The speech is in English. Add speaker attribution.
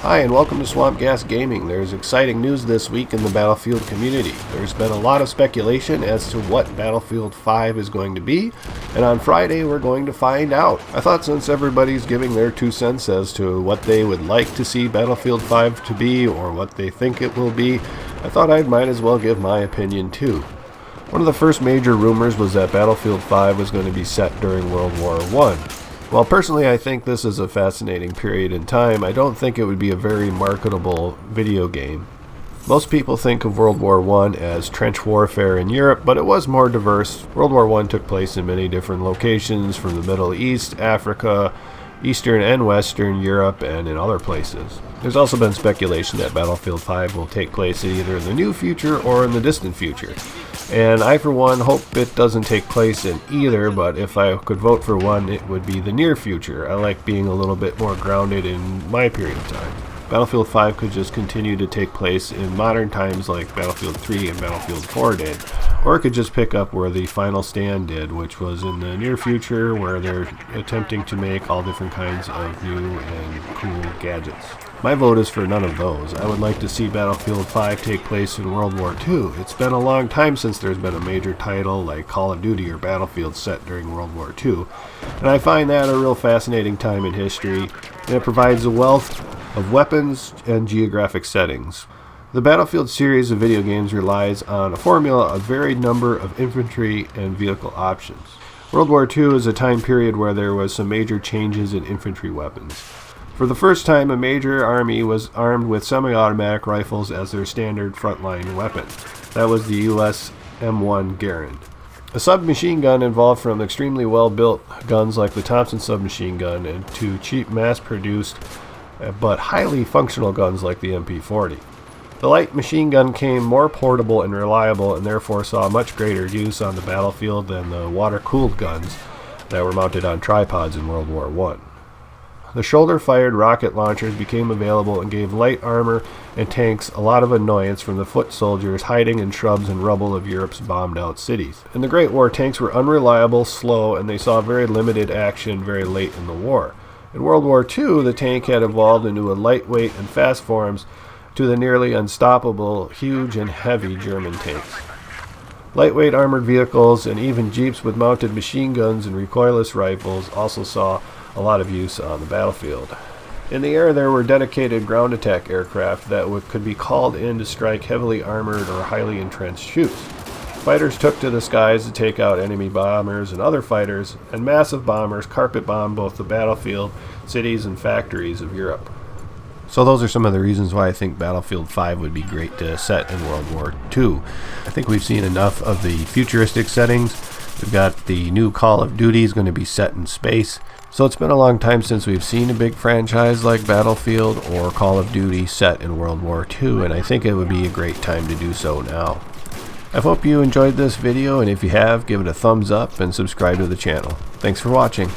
Speaker 1: Hi and welcome to Swamp Gas Gaming. There's exciting news this week in the Battlefield community. There's been a lot of speculation as to what Battlefield 5 is going to be, and on Friday we're going to find out. I thought since everybody's giving their 2 cents as to what they would like to see Battlefield 5 to be or what they think it will be, I thought I might as well give my opinion too. One of the first major rumors was that Battlefield 5 was going to be set during World War I. While personally I think this is a fascinating period in time, I don't think it would be a very marketable video game. Most people think of World War I as trench warfare in Europe, but it was more diverse. World War I took place in many different locations from the Middle East, Africa, Eastern and Western Europe, and in other places. There's also been speculation that Battlefield 5 will take place either in the near future or in the distant future. And I, for one, hope it doesn't take place in either, but if I could vote for one, it would be the near future. I like being a little bit more grounded in my period of time. Battlefield 5 could just continue to take place in modern times like Battlefield 3 and Battlefield 4 did, or it could just pick up where the Final Stand did, which was in the near future where they're attempting to make all different kinds of new and cool gadgets. My vote is for none of those. I would like to see Battlefield 5 take place in World War II. It's been a long time since there's been a major title like Call of Duty or Battlefield set during World War II, and I find that a real fascinating time in history, and it provides a wealth of weapons and geographic settings. The Battlefield series of video games relies on a formula of varied number of infantry and vehicle options. World War II is a time period where there was some major changes in infantry weapons. For the first time, a major army was armed with semi-automatic rifles as their standard frontline weapon. That was the US M1 Garand. A submachine gun evolved from extremely well-built guns like the Thompson submachine gun and to cheap mass-produced but highly functional guns like the MP40. The light machine gun came more portable and reliable and therefore saw much greater use on the battlefield than the water-cooled guns that were mounted on tripods in World War I. The shoulder-fired rocket launchers became available and gave light armor and tanks a lot of annoyance from the foot soldiers hiding in shrubs and rubble of Europe's bombed-out cities. In the Great War, tanks were unreliable, slow, and they saw very limited action very late in the war. In World War II, the tank had evolved into a lightweight and fast forms to the nearly unstoppable, huge and heavy German tanks. Lightweight armored vehicles and even jeeps with mounted machine guns and recoilless rifles also saw a lot of use on the battlefield. In the air, there were dedicated ground attack aircraft that could be called in to strike heavily armored or highly entrenched troops. Fighters took to the skies to take out enemy bombers and other fighters, and massive bombers carpet bombed both the battlefield, cities, and factories of Europe. So those are some of the reasons why I think Battlefield 5 would be great to set in World War II. I think we've seen enough of the futuristic settings. We've got the new Call of Duty is going to be set in space. So it's been a long time since we've seen a big franchise like Battlefield or Call of Duty set in World War II, and I think it would be a great time to do so now. I hope you enjoyed this video, and if you have, give it a thumbs up and subscribe to the channel. Thanks for watching.